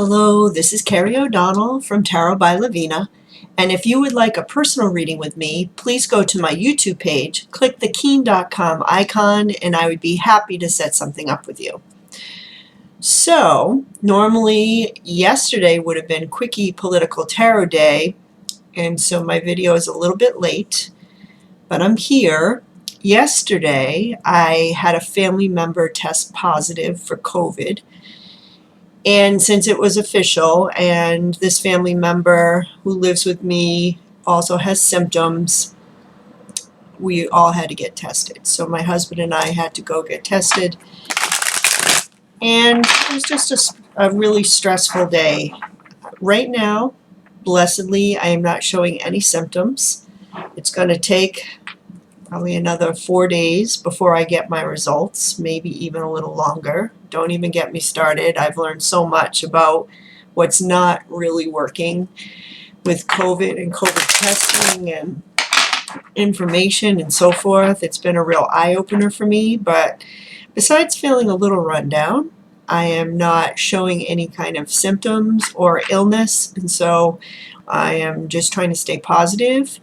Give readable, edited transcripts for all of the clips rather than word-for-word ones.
Hello, this is Carrie O'Donnell from Tarot by Lavena, and if you would like a personal reading with me, please go to my YouTube page, click the keen.com icon, and I would be happy to set something up with you. So, normally yesterday would have been Quicky Political Tarot Day, and so my video is a little bit late, but I'm here. Yesterday, I had a family member test positive for COVID. And since it was official and this family member who lives with me also has symptoms, we all had to get tested. So my husband and I had to go get tested. And it was just a really stressful day. Right now, blessedly, I am not showing any symptoms. It's going to take probably another 4 days before I get my results, maybe even a little longer. Don't even get me started. I've learned so much about what's not really working with COVID and COVID testing and information and so forth. It's been a real eye-opener for me, but besides feeling a little run down, I am not showing any kind of symptoms or illness, and so I am just trying to stay positive.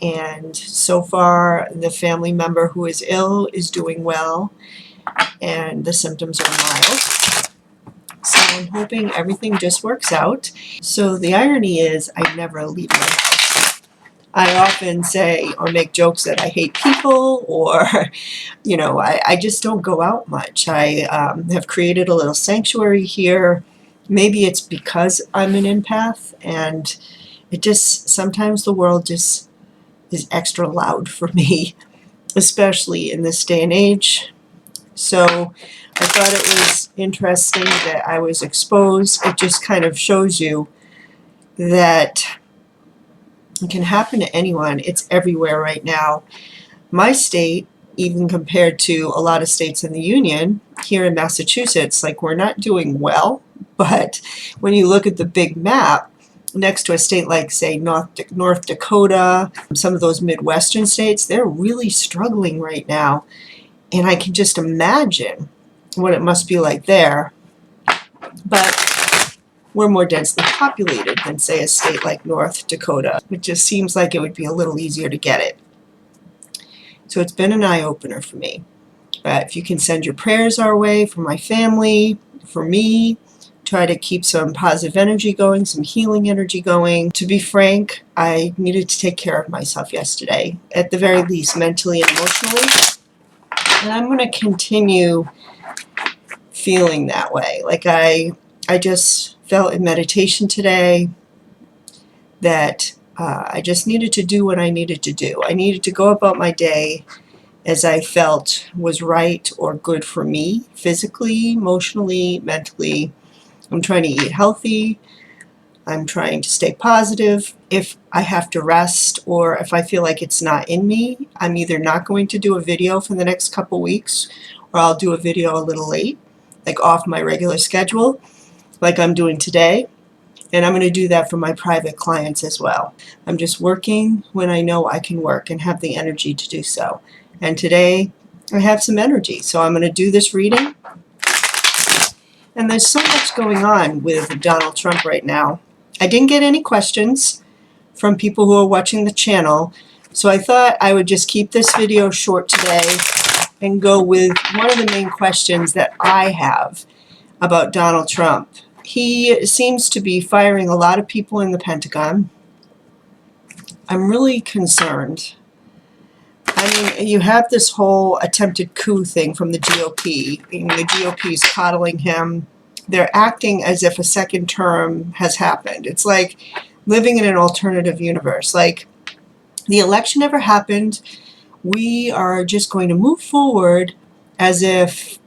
And so far, the family member who is ill is doing well, and the symptoms are mild. So I'm hoping everything just works out. So the irony is I never leave my house. I often say or make jokes that I hate people, or, I just don't go out much. I have created a little sanctuary here. Maybe it's because I'm an empath, and it just, sometimes the world just is extra loud for me, especially in this day and age. So I thought it was interesting that I was exposed. It just kind of shows you that it can happen to anyone. It's everywhere right now. My state, even compared to a lot of states in the Union, here in Massachusetts, like, we're not doing well, but when you look at the big map, next to a state like, say, North Dakota, some of those Midwestern states, they're really struggling right now. And I can just imagine what it must be like there. But we're more densely populated than, say, a state like North Dakota. It just seems like it would be a little easier to get it. So it's been an eye-opener for me. But if you can send your prayers our way for my family, for me, try to keep some positive energy going, some healing energy going. To be frank, I needed to take care of myself yesterday, at the very least, mentally and emotionally. And I'm going to continue feeling that way. Like, I just felt in meditation today that I just needed to do what I needed to do. I needed to go about my day as I felt was right or good for me, physically, emotionally, mentally. I'm trying to eat healthy. I'm trying to stay positive. If I have to rest, or if I feel like it's not in me, I'm either not going to do a video for the next couple weeks, or I'll do a video a little late, like off my regular schedule, like I'm doing today. And I'm going to do that for my private clients as well. I'm just working when I know I can work and have the energy to do so. And today I have some energy, so I'm going to do this reading. And there's so much going on with Donald Trump right now. I didn't get any questions from people who are watching the channel, so I thought I would just keep this video short today and go with one of the main questions that I have about Donald Trump. He seems to be firing a lot of people in the Pentagon. I'm really concerned. I mean, you have this whole attempted coup thing from the GOP, and the GOP is coddling him. They're acting as if a second term has happened. It's like living in an alternative universe. Like, the election never happened. We are just going to move forward as if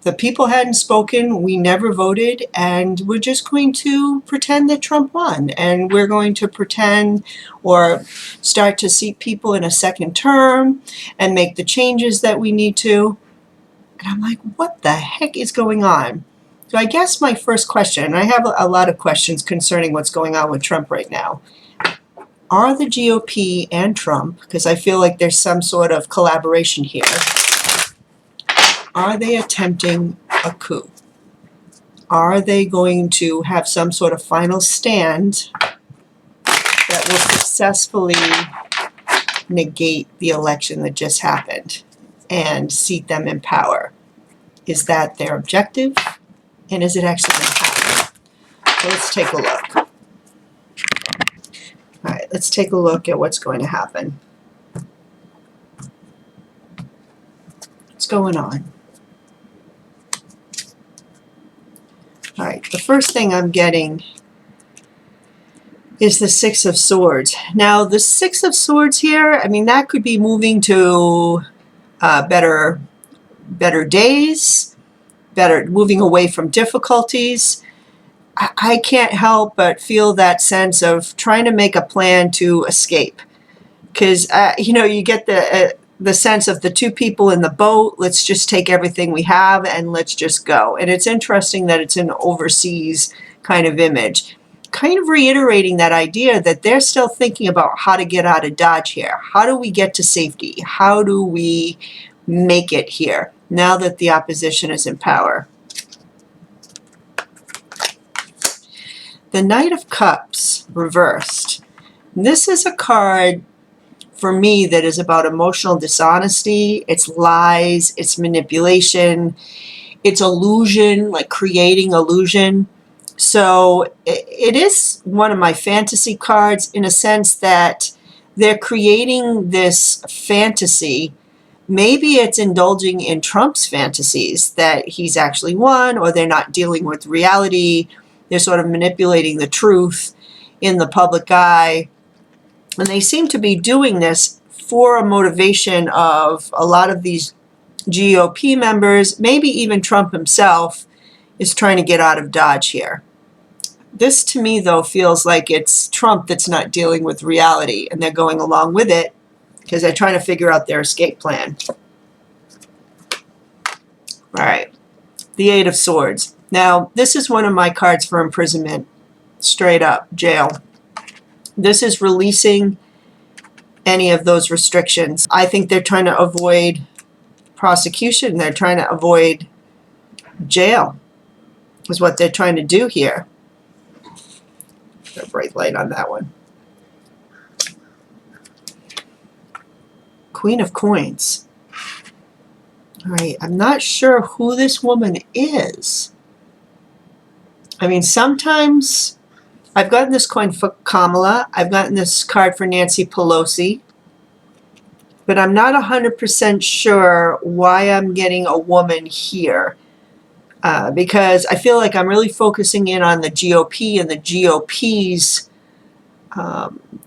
the people hadn't spoken, we never voted, and we're just going to pretend that Trump won. And we're going to pretend or start to seat people in a second term and make the changes that we need to. And I'm like, what the heck is going on? So I guess my first question, and I have a lot of questions concerning what's going on with Trump right now. Are the GOP and Trump, because I feel like there's some sort of collaboration here, are they attempting a coup? Are they going to have some sort of final stand that will successfully negate the election that just happened and seat them in power? Is that their objective? And is it actually going to happen? So let's take a look. All right, let's take a look at what's going to happen. What's going on? All right, the first thing I'm getting is the Six of Swords. Now, the Six of Swords here, I mean, that could be moving to better days, moving away from difficulties. I can't help but feel that sense of trying to make a plan to escape. Because, you know, you get the sense of the two people in the boat, let's just take everything we have and let's just go. And it's interesting that it's an overseas kind of image, kind of reiterating that idea that they're still thinking about how to get out of Dodge here. How do we get to safety? How do we make it here now that the opposition is in power? The Knight of Cups reversed. This is a card for me that is about emotional dishonesty. It's lies, it's manipulation, it's illusion, like creating illusion. So it is one of my fantasy cards in a sense that they're creating this fantasy. Maybe it's indulging in Trump's fantasies that he's actually won, or they're not dealing with reality. They're sort of manipulating the truth in the public eye. And they seem to be doing this for a motivation of a lot of these GOP members, maybe even Trump himself, is trying to get out of Dodge here. This, to me, though, feels like it's Trump that's not dealing with reality, and they're going along with it because they're trying to figure out their escape plan. All right, the Eight of Swords. Now, this is one of my cards for imprisonment, straight up, jail. This is releasing any of those restrictions. I think they're trying to avoid prosecution. They're trying to avoid jail, is what they're trying to do here. Got a bright light on that one. Queen of Coins. All right, I'm not sure who this woman is. I mean, sometimes I've gotten this coin for Kamala. I've gotten this card for Nancy Pelosi. But I'm not 100% sure why I'm getting a woman here. Because I feel like I'm really focusing in on the GOP and the GOP's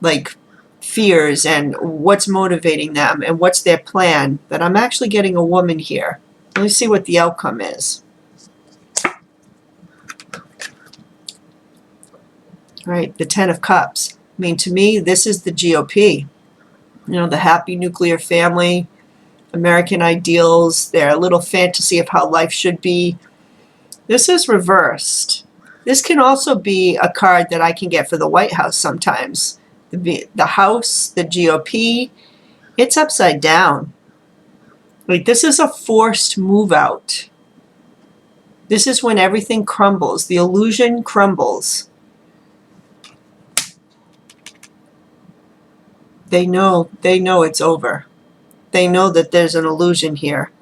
like fears and what's motivating them and what's their plan. But I'm actually getting a woman here. Let me see what the outcome is. All right, the Ten of Cups. I mean, to me, this is the GOP. You know, the happy nuclear family, American ideals, their little fantasy of how life should be. This is reversed. This can also be a card that I can get for the White House sometimes. The House, the GOP, it's upside down. Like, this is a forced move out. This is when everything crumbles. The illusion crumbles. They know it's over. They know that there's an illusion here.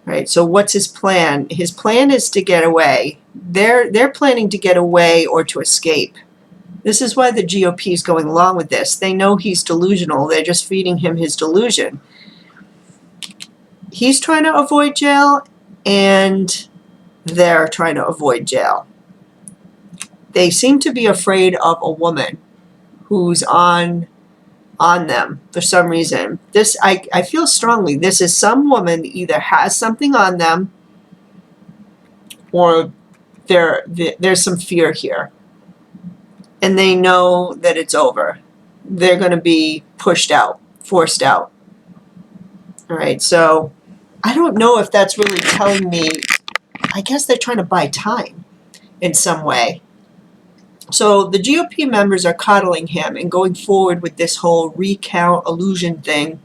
Right, so what's his plan? His plan is to get away. They're planning to get away or to escape. This is why the GOP is going along with this. They know he's delusional. They're just feeding him his delusion. He's trying to avoid jail, and they're trying to avoid jail. They seem to be afraid of a woman who's on them for some reason. This, I feel strongly, this is some woman that either has something on them or there's some fear here. And they know that it's over. They're going to be pushed out, forced out. All right, so I don't know if that's really telling me, I guess they're trying to buy time in some way. So the GOP members are coddling him and going forward with this whole recount illusion thing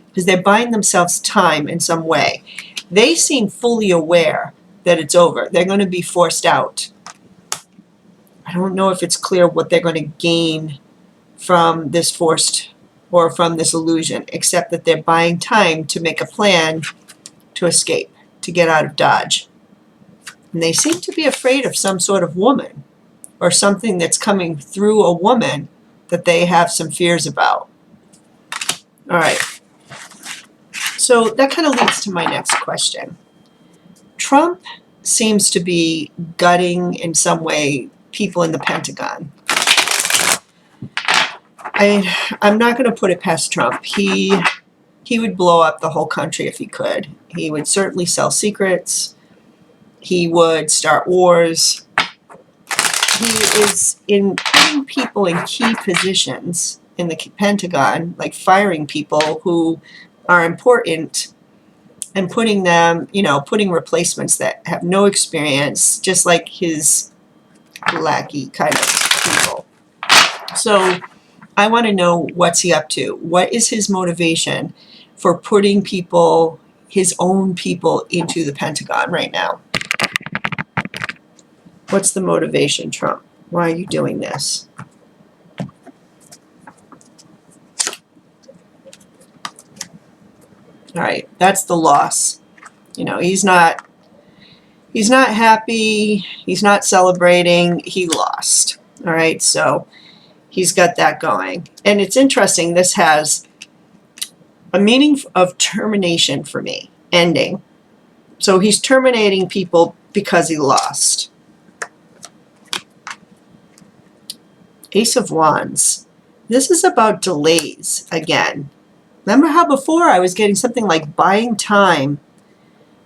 because they're buying themselves time in some way. They seem fully aware that it's over. They're going to be forced out. I don't know if it's clear what they're going to gain from this forced or from this illusion, except that they're buying time to make a plan to escape, to get out of Dodge. And they seem to be afraid of some sort of woman or something that's coming through a woman that they have some fears about. All right. So that kind of leads to my next question. Trump seems to be gutting in some way people in the Pentagon. I'm not going to put it past Trump. He would blow up the whole country if he could. He would certainly sell secrets. He would start wars. He is putting people in key positions in the Pentagon, like firing people who are important and putting them, putting replacements that have no experience, just like his lackey kind of people. So I want to know, what's he up to? What is his motivation for putting people, his own people, into the Pentagon right now? What's the motivation, Trump? Why are you doing this? All right, that's the loss. He's not happy. He's not celebrating. He lost. All right, so he's got that going. And it's interesting, this has a meaning of termination for me, ending. So he's terminating people because he lost. Ace of Wands. This is about delays again. Remember how before I was getting something like buying time?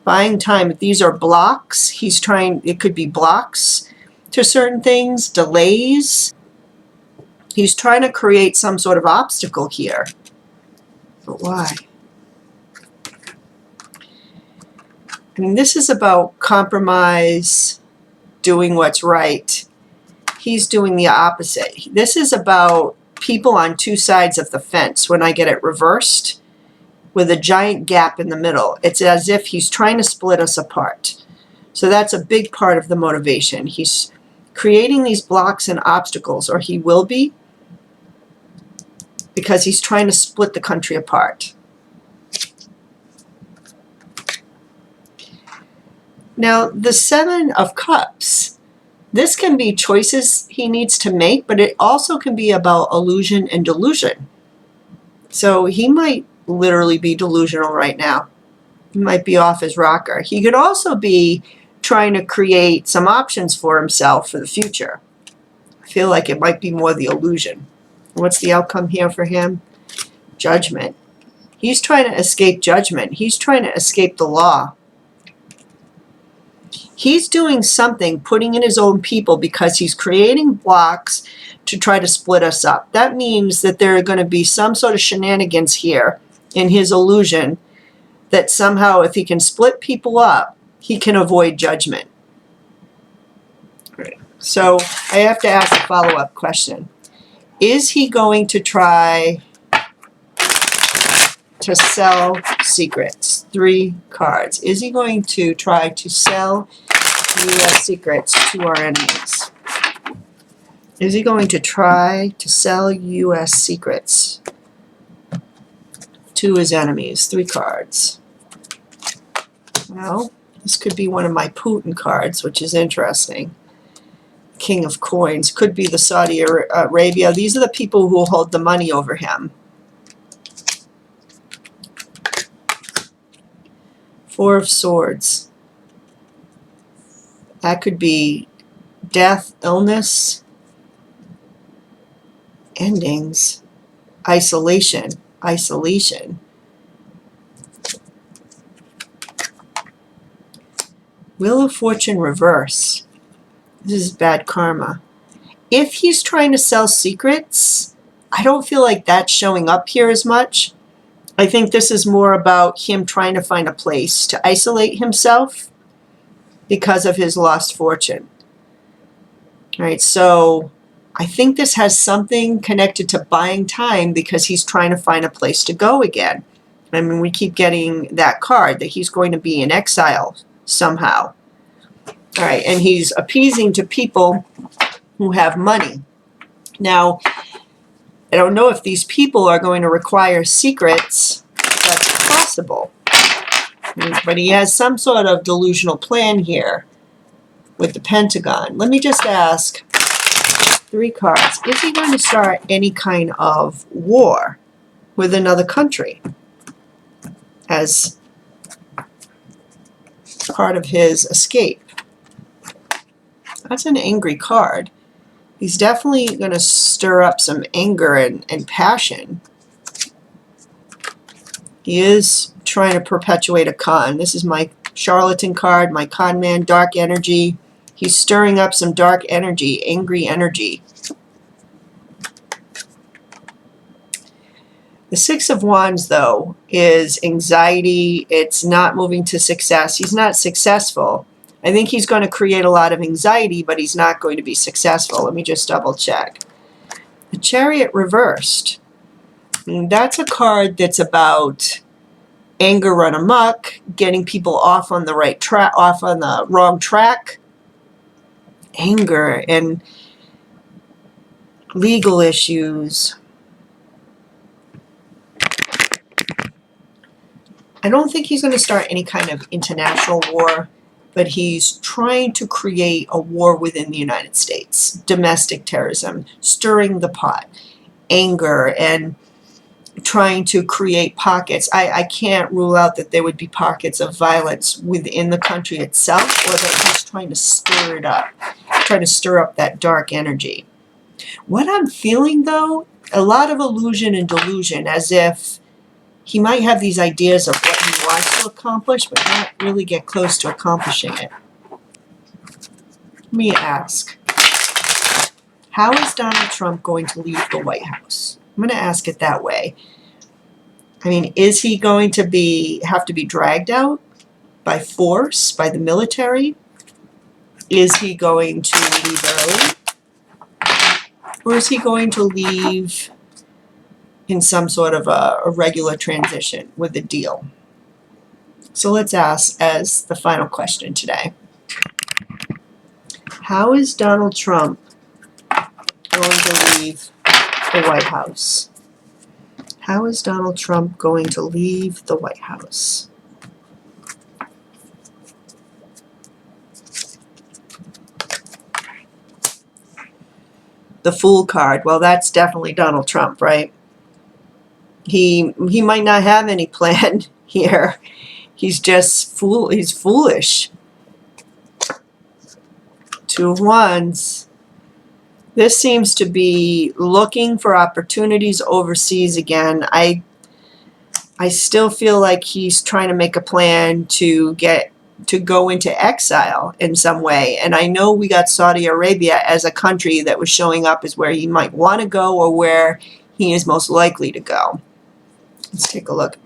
Buying time. These are blocks. It could be blocks to certain things, delays. He's trying to create some sort of obstacle here. But why? I mean, this is about compromise, doing what's right. He's doing the opposite. This is about people on two sides of the fence when I get it reversed with a giant gap in the middle. It's as if he's trying to split us apart. So that's a big part of the motivation. He's creating these blocks and obstacles, or he will be, because he's trying to split the country apart. Now, the Seven of Cups, this can be choices he needs to make, but it also can be about illusion and delusion. So he might literally be delusional right now. He might be off his rocker. He could also be trying to create some options for himself for the future. I feel like it might be more the illusion. What's the outcome here for him? Judgment. He's trying to escape judgment. He's trying to escape the law. He's doing something, putting in his own people, because he's creating blocks to try to split us up. That means that there are going to be some sort of shenanigans here in his illusion, that somehow if he can split people up, he can avoid judgment. So I have to ask a follow-up question. Is he going to try to sell secrets? 3 cards. Is he going to try to sell U.S. secrets to our enemies? Is he going to try to sell U.S. secrets to his enemies? 3 cards. Well, this could be one of my Putin cards, which is interesting. King of Coins. Could be the Saudi Arabia. These are the people who hold the money over him. 4 of Swords. That could be death, illness, endings, isolation. Wheel of Fortune reverse. This is bad karma. If he's trying to sell secrets, I don't feel like that's showing up here as much. I think this is more about him trying to find a place to isolate himself because of his lost fortune. All right, so I think this has something connected to buying time because he's trying to find a place to go again. I mean, we keep getting that card that he's going to be in exile somehow. All right, and he's appeasing to people who have money. Now, I don't know if these people are going to require secrets. That's possible. But he has some sort of delusional plan here with the Pentagon. Let me just ask 3 cards. Is he going to start any kind of war with another country as part of his escape? That's an angry card. He's definitely going to stir up some anger and passion. He is trying to perpetuate a con. This is my charlatan card, my con man, dark energy. He's stirring up some dark energy, angry energy. The 6 of Wands, though, is anxiety. It's not moving to success. He's not successful. I think he's going to create a lot of anxiety, but he's not going to be successful. Let me just double check. The Chariot reversed. And that's a card that's about anger run amok, getting people off on the right track, off on the wrong track. Anger and legal issues. I don't think he's going to start any kind of international war, but he's trying to create a war within the United States. Domestic terrorism, stirring the pot, anger, and trying to create pockets. I can't rule out that there would be pockets of violence within the country itself, or that he's trying to stir it up, trying to stir up that dark energy. What I'm feeling, though, a lot of illusion and delusion, as if he might have these ideas of what he wants to accomplish, but not really get close to accomplishing it. Let me ask, how is Donald Trump going to leave the White House? I'm going to ask it that way. I mean, is he going to have to be dragged out by force, by the military? Is he going to leave early? Or is he going to leave in some sort of a regular transition with a deal? So let's ask as the final question today. How is Donald Trump going to leave the White House? How is Donald Trump going to leave the White House? The Fool card. Well, that's definitely Donald Trump, right? He might not have any plan here. He's just he's foolish. 2 of Wands. This seems to be looking for opportunities overseas again. I still feel like he's trying to make a plan to go into exile in some way. And I know we got Saudi Arabia as a country that was showing up as where he might want to go or where he is most likely to go. Let's take a look.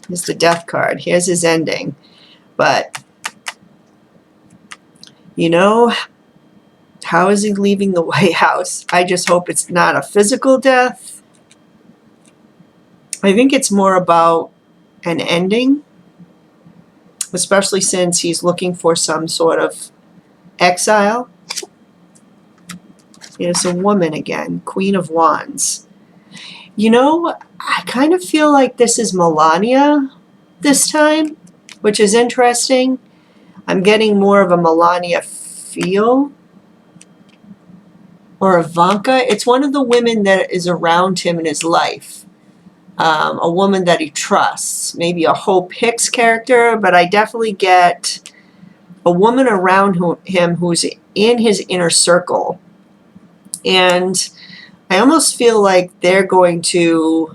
Here's the Death card. Here's his ending. But, you know, how is he leaving the White House? I just hope it's not a physical death. I think it's more about an ending, especially since he's looking for some sort of exile. Here's a woman again, Queen of Wands. You know, I kind of feel like this is Melania this time, which is interesting. I'm getting more of a Melania feel. Or Ivanka. It's one of the women that is around him in his life. A woman that he trusts. Maybe a Hope Hicks character, but I definitely get a woman around him who's in his inner circle. And I almost feel like they're going to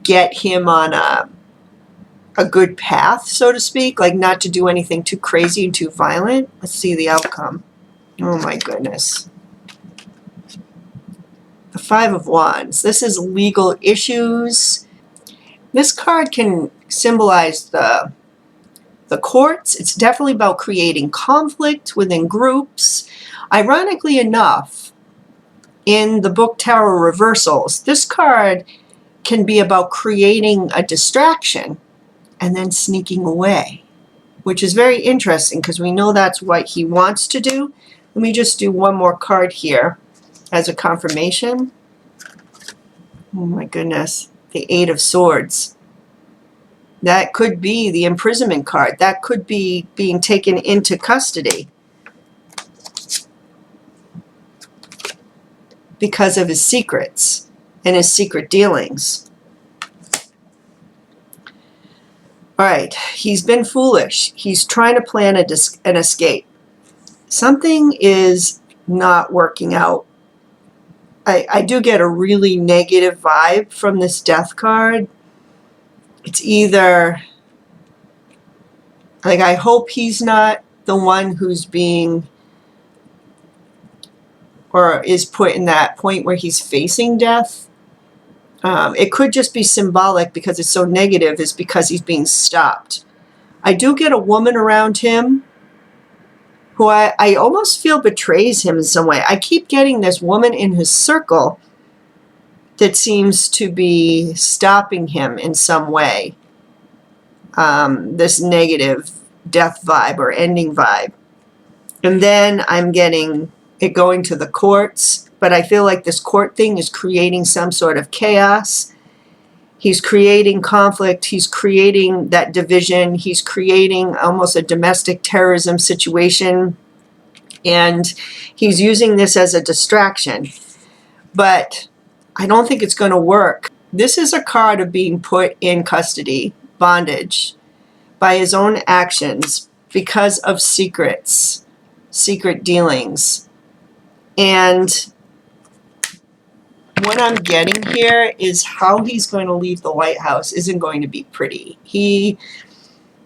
get him on a good path, so to speak, like not to do anything too crazy and too violent. Let's see the outcome. Oh my goodness. The 5 of Wands. This is legal issues. This card can symbolize the courts. It's definitely about creating conflict within groups. Ironically enough, in the book Tarot Reversals, this card can be about creating a distraction and then sneaking away. which is very interesting because we know that's what he wants to do. Let me just do one more card here as a confirmation. Oh my goodness, the Eight of Swords. That could be the imprisonment card. That could be being taken into custody because of his secrets and his secret dealings. All right, he's been foolish. He's trying to plan an escape. Something is not working out. I do get a really negative vibe from this Death card. It's either, like, I hope he's not the one who's being, or is put in that point where he's facing death. It could just be symbolic because it's so negative, is because he's being stopped. I do get a woman around him who I almost feel betrays him in some way. I keep getting this woman in his circle that seems to be stopping him in some way. This negative death vibe or ending vibe. And then I'm getting it going to the courts, but I feel like this court thing is creating some sort of chaos. He's creating conflict. He's creating that division. He's creating almost a domestic terrorism situation. And he's using this as a distraction. But I don't think it's going to work. This is a card of being put in custody, bondage, by his own actions because of secrets, secret dealings. And what I'm getting here is how he's going to leave the White House isn't going to be pretty. He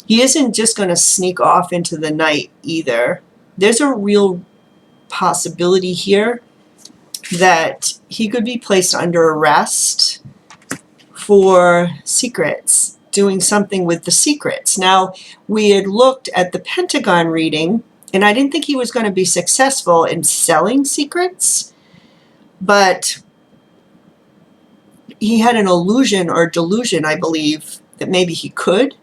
isn't just going to sneak off into the night either. There's a real possibility here that he could be placed under arrest for secrets, doing something with the secrets. Now, we had looked at the Pentagon reading, and I didn't think he was going to be successful in selling secrets, but he had an illusion or delusion, I believe, that maybe he could.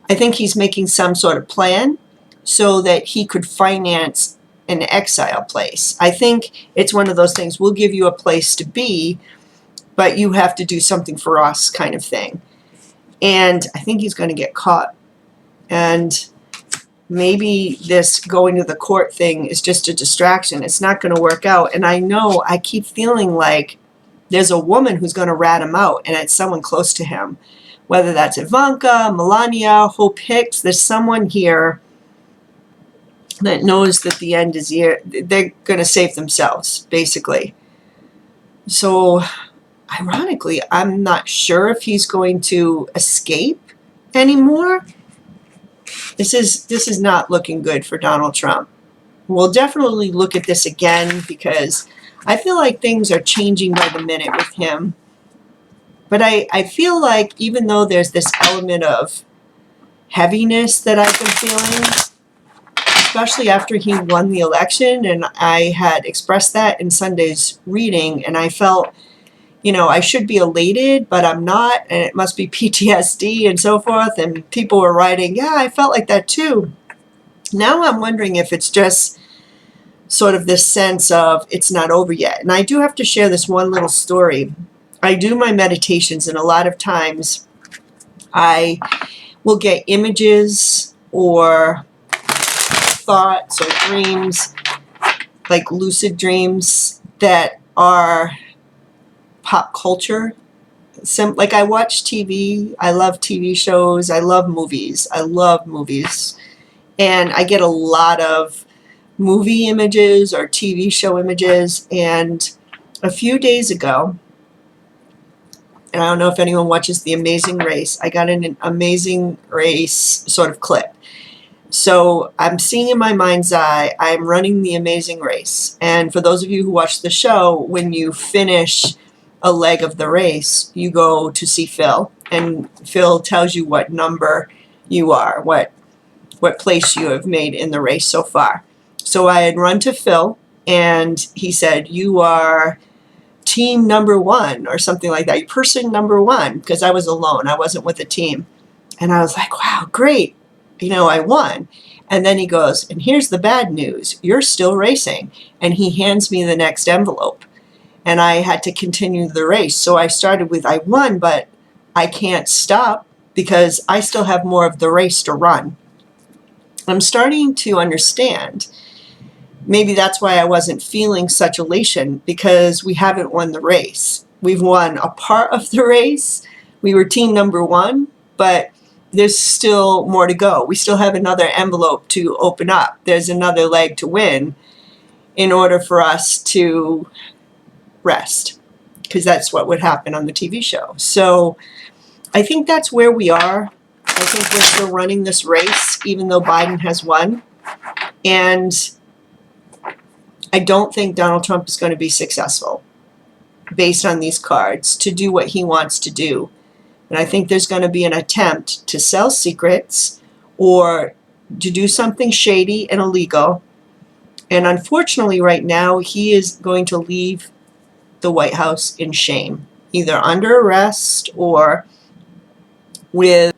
I think he's making some sort of plan so that he could finance an exile place. I think it's one of those things, we'll give you a place to be, but you have to do something for us kind of thing. And I think he's going to get caught. And maybe this going to the court thing is just a distraction. It's not going to work out. And I know I keep feeling like there's a woman who's going to rat him out, and it's someone close to him. Whether that's Ivanka, Melania, Hope Hicks, there's someone here that knows that the end is here. They're going to save themselves, basically. So, ironically, I'm not sure if he's going to escape anymore. This is not looking good for Donald Trump. We'll definitely look at this again because I feel like things are changing by the minute with him. But I feel like even though there's this element of heaviness that I've been feeling, especially after he won the election, and I had expressed that in Sunday's reading, and I felt, I should be elated, but I'm not, and it must be PTSD and so forth, and people were writing, yeah, I felt like that too. Now I'm wondering if it's just sort of this sense of it's not over yet. And I do have to share this one little story. I do my meditations, and a lot of times I will get images or thoughts or dreams, like lucid dreams, that are pop culture. Like, I watch TV. I love TV shows. I love movies. And I get a lot of movie images or TV show images. And a few days ago, and I don't know if anyone watches The Amazing Race, I got an Amazing Race sort of clip. So I'm seeing in my mind's eye, I'm running The Amazing Race. And for those of you who watch the show, when you finish a leg of the race, you go to see Phil. And Phil tells you what number you are, what place you have made in the race so far. So I had run to Phil, and he said, you are team number 1 or something like that. Person number 1, because I was alone. I wasn't with a team. And I was like, wow, great. I won. And then he goes, and here's the bad news, you're still racing. And he hands me the next envelope. And I had to continue the race. So I started with, I won, but I can't stop because I still have more of the race to run. I'm starting to understand. Maybe that's why I wasn't feeling such elation, because we haven't won the race. We've won a part of the race. We were team number 1, but there's still more to go. We still have another envelope to open up. There's another leg to win in order for us to rest, because that's what would happen on the TV show. So I think that's where we are. I think we're still running this race, even though Biden has won. And I don't think Donald Trump is going to be successful based on these cards to do what he wants to do. And I think there's going to be an attempt to sell secrets or to do something shady and illegal. And unfortunately, right now, he is going to leave the White House in shame, either under arrest or with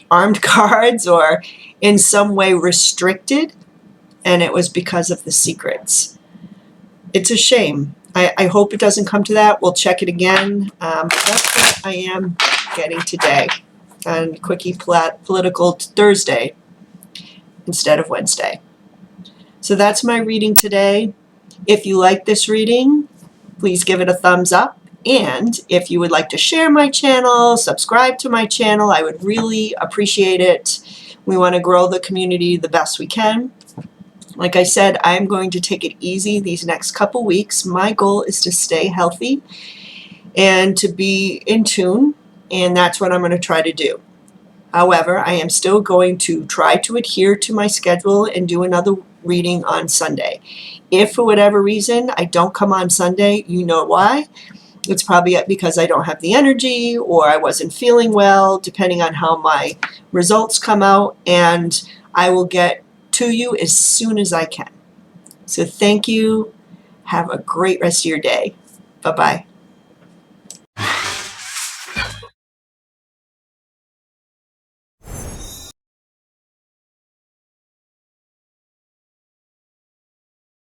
armed guards or in some way restricted. And it was because of the secrets. It's a shame. I hope it doesn't come to that. We'll check it again. But that's what I am getting today on Quickie Political Thursday instead of Wednesday. So that's my reading today. If you like this reading, please give it a thumbs up. And if you would like to share my channel, subscribe to my channel, I would really appreciate it. We want to grow the community the best we can. Like I said, I'm going to take it easy these next couple weeks. My goal is to stay healthy and to be in tune, and that's what I'm going to try to do. However, I am still going to try to adhere to my schedule and do another reading on Sunday. If for whatever reason I don't come on Sunday, you know why. It's probably because I don't have the energy or I wasn't feeling well, depending on how my results come out, and I will get to you as soon as I can. So thank you. Have a great rest of your day. Bye-bye.